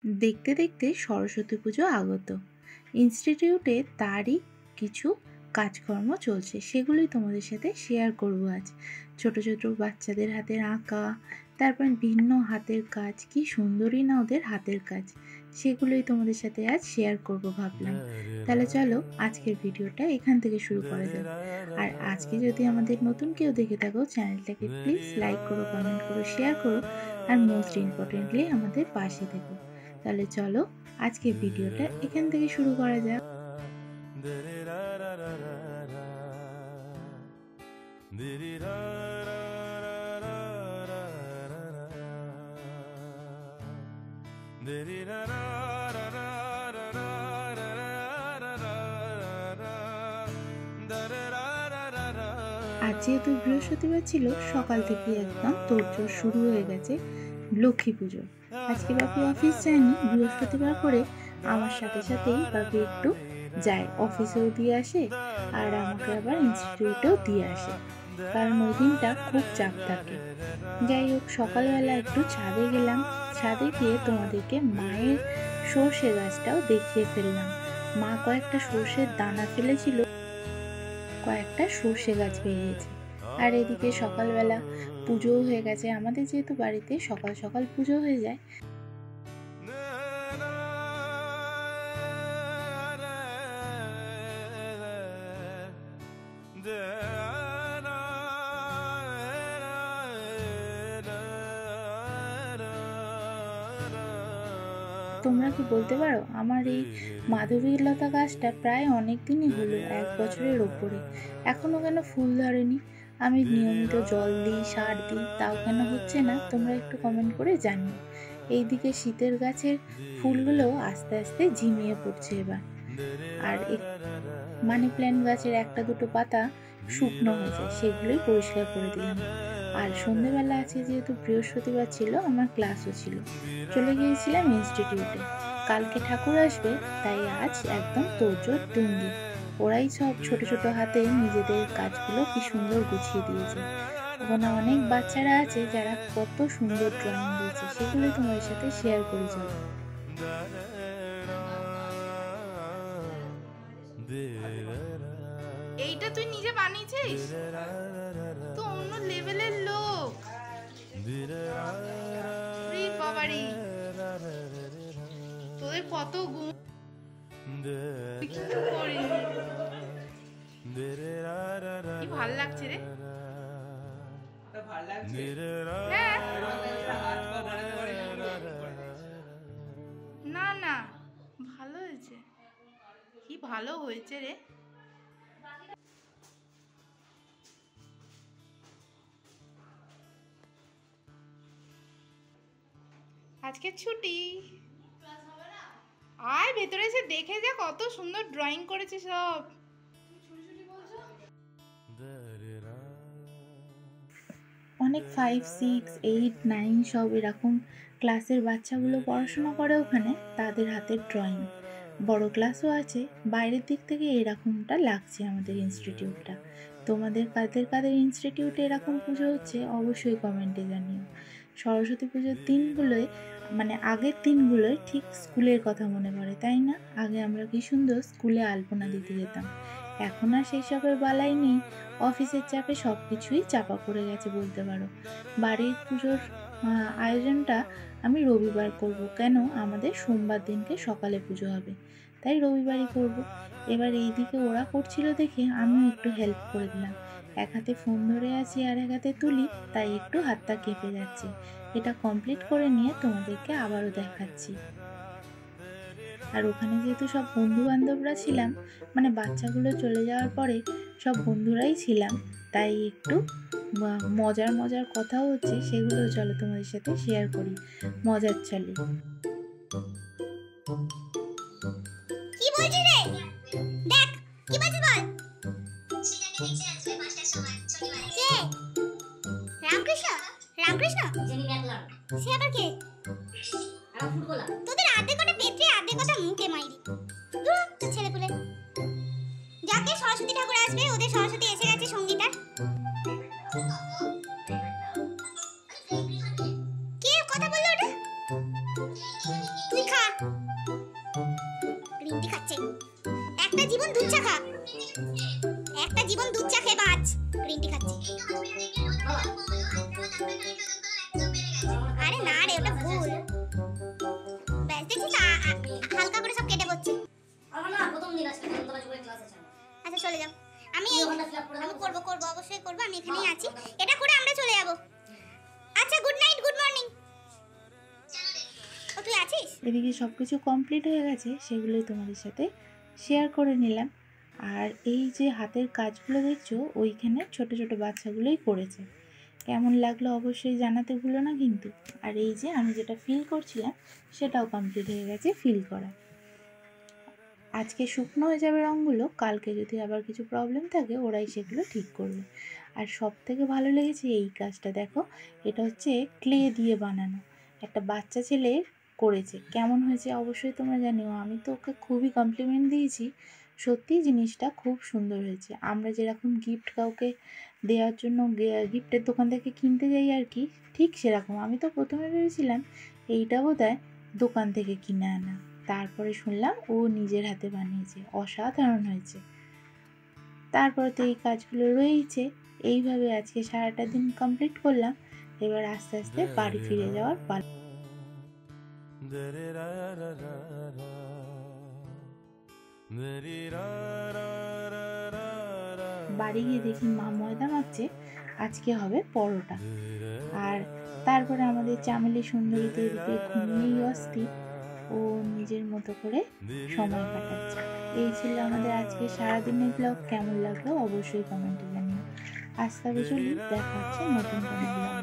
দেখতে দেখতে সরস্বতী পুজো আগত। ইনস্টিটিউটে তারই কিছু কাজকর্ম চলছে, সেগুলোই তোমাদের সাথে শেয়ার করব আজ। ছোট ছোট বাচ্চাদের হাতের আঁকা, তারপর ভিন্ন হাতের কাজ, কি সুন্দরই না ওদের হাতের কাজ, সেগুলোই তোমাদের সাথে আজ শেয়ার করব ভাবলাম। তাহলে চলো আজকের ভিডিওটা এখান থেকে শুরু করা যাক। আর আজকে যদি আমাদের নতুন কেউ দেখে থাকো, চ্যানেলটাকে প্লিজ লাইক করো, কমেন্ট করো, শেয়ার করো, আর মোস্ট ইম্পর্টেন্টলি আমাদের পাশে থেকো। তাহলে চলো আজকের ভিডিওটা এখান থেকে শুরু করা যাক। আজ যেহেতু বৃহস্পতিবার ছিল, সকাল থেকে একদম তোড়জোড় শুরু হয়ে গেছে লক্ষ্মী পুজো। আজকে বাপি অফিস যায়নি, বৃহস্পতিবার করে আমার সাথে সাথেই বাপি একটু যায়, অফিসেও দিয়ে আসে আর আমাকে আবার ইনস্টিটিউটেও দিয়ে আসে, কারণ ওই দিনটা খুব চাপ থাকে। যাই হোক, সকালবেলা একটু ছাদে গেলাম, ছাদে গিয়ে তোমাদেরকে মায়ের সর্ষে গাছটাও দেখিয়ে ফেললাম। মা কয়েকটা সর্ষের দানা ফেলেছিল, কয়েকটা সর্ষে গাছ বেরিয়েছে। আর এদিকে সকালবেলা পুজোও হয়ে গেছে, আমাদের যেহেতু বাড়িতে সকাল সকাল পুজো হয়ে যায়। তোমরা কি বলতে পারো, আমার এই মাধবীলতা গাছটা প্রায় অনেক দিনই হলো, 1 বছরের ওপরে, এখনো কেন ফুল ধরেনি? আমি নিয়মিত জল দিই, সার দিই, তাও কেন হচ্ছে না? তোমরা একটু কমেন্ট করে জানিও। এইদিকে শীতের গাছের ফুলগুলো আস্তে আস্তে ঝিমিয়ে পড়ছে এবার। আর মানি প্ল্যান্ট গাছের একটা দুটো পাতা শুকনো হয়ে যায়, সেগুলোই পরিষ্কার করে দিলাম। আর সন্ধেবেলা আছে যেহেতু বৃহস্পতিবার ছিল, আমার ক্লাসও ছিল, চলে গিয়েছিলাম ইনস্টিটিউটে। কালকে ঠাকুর আসবে, তাই আজ একদম তোড়জোড় টুঙ্গি। ওরাই সব ছোট ছোট হাতে নিজেদের কাজগুলো কি সুন্দর গুছিয়ে দিয়েছে। ওখানে অনেক বাচ্চারা আছে যারা কত সুন্দর ড্রয়িং দিয়েছে, সেগুলোই তোমাদের সাথে শেয়ার করে যাবো। এইটা তুই নিজে বানিয়েছিস তো? অন্য লেভেলের লোক রে বাবারি, তোদের কত গুণ, কিছু করিনি। কি ভাল লাগছে রে? হ্যাঁ, না না, ভালো হয়েছে। কি ভালো হয়েছে রে। আজকে ছুটি, আয় ভেতরে এসে দেখে যা কত সুন্দর ড্রয়িং করেছে সব। অনেক 5, 6, 8, 9 সব এরকম ক্লাসের বাচ্চাগুলো পড়াশোনা করে ওখানে, তাদের হাতের ড্রয়িং। বড় ক্লাসও আছে। বাইরের দিক থেকে এরকমটা লাগছে আমাদের ইনস্টিটিউটটা। তোমাদের কাদের কাদের ইনস্টিটিউটে এরকম পুজো হচ্ছে অবশ্যই কমেন্টে জানিও। সরস্বতী পুজোর দিনগুলোয়, মানে আগের দিনগুলোয় ঠিক স্কুলের কথা মনে পড়ে, তাই না? আগে আমরা কি সুন্দর স্কুলে আলপনা দিতে যেতাম। এখন আর সেই সবের বালাই নেই, অফিসের চাপে সব কিছুই চাপা পড়ে গেছে বলতে পারো। বাড়ির পুজোর আয়োজনটা আমি রবিবার করব, কেন? আমাদের সোমবার দিনকে সকালে পুজো হবে, তাই রবিবারই করব। এবার এইদিকে ওরা করছিল দেখে আমিও একটু হেল্প করে দিলাম। এক হাতে ফোন ধরে আছি আর এক হাতে তুলি, তাই একটু হাতটা কেঁপে যাচ্ছে। এটা কমপ্লিট করে নিয়ে তোমাদেরকে আবারও দেখাচ্ছি। আর ওখানে যেহেতু সব বন্ধু বান্ধবরা ছিলাম, মানে বাচ্চাগুলো চলে যাওয়ার পরে সব বন্ধুরাই ছিলাম, তাই একটু মজার মজার কথাও হচ্ছে, সেগুলো চলো তোমাদের সাথে শেয়ার করি মজার ছলে। কি বলছিস রে? দেখ কি বলছিস বল। শ্রীজাকে দেখছি আজকে 5টার সময় শনিবার। কে? রামকৃষ্ণ? রামকৃষ্ণ? জেনি দেখলাম। সে আবার কে? আর ফুটবলার। তোদের আধে কথা পেটে আধে কথা মুখে মাইরি। দূর তো ছেলে পুলে। যাকে সরস্বতী ঠাকুর আসবে, ওদের সরস্বতী এসে গেছে সঙ্গীতা। কে কথা বললো ওটা? তুই খা। জীবন দুধ চা খা, একটা জীবন দুধ চা খেয়ে বাঁচ। গ্রিন টি খাচ্ছি। আরে না রে, ওটা ভুল। ব্যাস দেখছিস হালকা করে সব কেটে পড়ছে। আমার না প্রথম দিন আজকে তোমরা যুগের ক্লাস আছে। আচ্ছা চলে যাও। আমি করব অবশ্যই করব, আমি এখানেই আছি। এটা করে আমরা চলে যাব। আচ্ছা গুড নাইট, গুড মর্নিং। ও তুই আছিস? এদিকে সব কিছু কমপ্লিট হয়ে গেছে, সেগুলোই তোমাদের সাথে শেয়ার করে নিলাম। আর এই যে হাতের কাজগুলো দেখছো, ওইখানে ছোট ছোট বাচ্চাগুলোই করেছে। কেমন লাগলো অবশ্যই জানাতে ভুলো না কিন্তু। আর এই যে আমি যেটা ফিল করছিলাম সেটাও কমপ্লিট হয়ে গেছে ফিল করা। আজকে শুকনো হয়ে যাবে রঙগুলো, কালকে যদি আবার কিছু প্রবলেম থাকে ওরাই সেগুলো ঠিক করবে। আর সব থেকে ভালো লেগেছে এই কাজটা, দেখো এটা হচ্ছে ক্লে দিয়ে বানানো, একটা বাচ্চা ছেলে করেছে। কেমন হয়েছে অবশ্যই তোমরা জানিও। আমি তো ওকে খুবই কমপ্লিমেন্ট দিয়েছি, সত্যি জিনিসটা খুব সুন্দর হয়েছে। আমরা যেরকম গিফট কাউকে দেওয়ার জন্য গিফটের দোকান থেকে কিনতে যাই আর কি, ঠিক সেরকম। আমি তো প্রথমে ভেবেছিলাম এইটা বোধহয় দোকান থেকে কিনে আনা, তারপরে শুনলাম ও নিজের হাতে বানিয়েছে, অসাধারণ হয়েছে। তারপরে তো এই কাজগুলো রয়েছে। এইভাবে আজকে সারাটা দিন কমপ্লিট করলাম। এবার আস্তে আস্তে বাড়ি ফিরে যাওয়ার পালা। বাড়ি গিয়ে দেখি মা ময়দা মাখছে, আজকে হবে পরোটা। আর তারপরে আমাদের চামেলি সুন্দরীতে এদিকে ঘুমিয়েই অস্থির, ও নিজের মতো করে সময় কাটাচ্ছে। এই ছিল আমাদের আজকে সারাদিনের ব্লগ। কেমন লাগলো অবশ্যই কমেন্টে জানিও। আজ তবে চলি, দেখা হচ্ছে নতুন কোনো ব্লগ।